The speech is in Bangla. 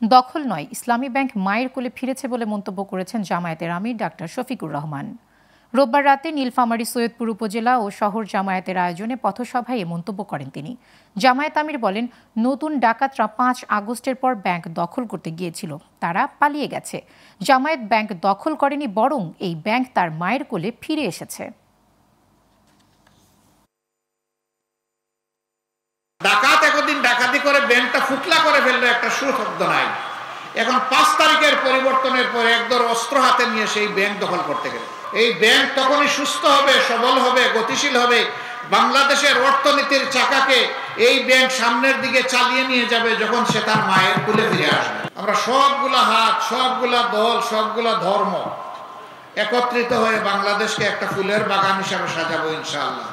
দখল নয়, ইসলামী ব্যাংক মায়ের কোলে ফিরেছে বলে মন্তব্য করেছেন জামায়াতের আমির ডাক্তার শফিকুর রহমান। রোববার রাতে নীলফামারী সৈয়দপুর উপজেলা ও শহর জামায়াতের আয়োজনে পথসভায় এ মন্তব্য করেন তিনি। জামায়াত আমির বলেন, নতুন ডাকাতরা 5 আগস্টের পর ব্যাংক দখল করতে গিয়েছিল, তারা পালিয়ে গেছে। জামায়াত ব্যাংক দখল করেনি, বরং এই ব্যাংক তার মায়ের কোলে ফিরে এসেছে। ডাকাত একদিন ডাকাতি করে ব্যাংকটা ফুকলা করে ফেললে একটা সুশব্দ নাই। এখন 5 তারিখের পরিবর্তনের পরে একদর অস্ত্র হাতে নিয়ে সেই ব্যাংক দখল করতে গেলে এই ব্যাংক তখনই সুস্থ হবে, সবল হবে, গতিশীল হবে। বাংলাদেশের অর্থনীতির চাকাকে এই ব্যাংক সামনের দিকে চালিয়ে নিয়ে যাবে যখন সে তার মায়ের কোলে ফিরে আসবে। আমরা সবগুলা হাত, সবগুলা দল, সবগুলা ধর্ম একত্রিত হয়ে বাংলাদেশকে একটা ফুলের বাগান হিসাবে সাজাবো ইনশাআল্লাহ।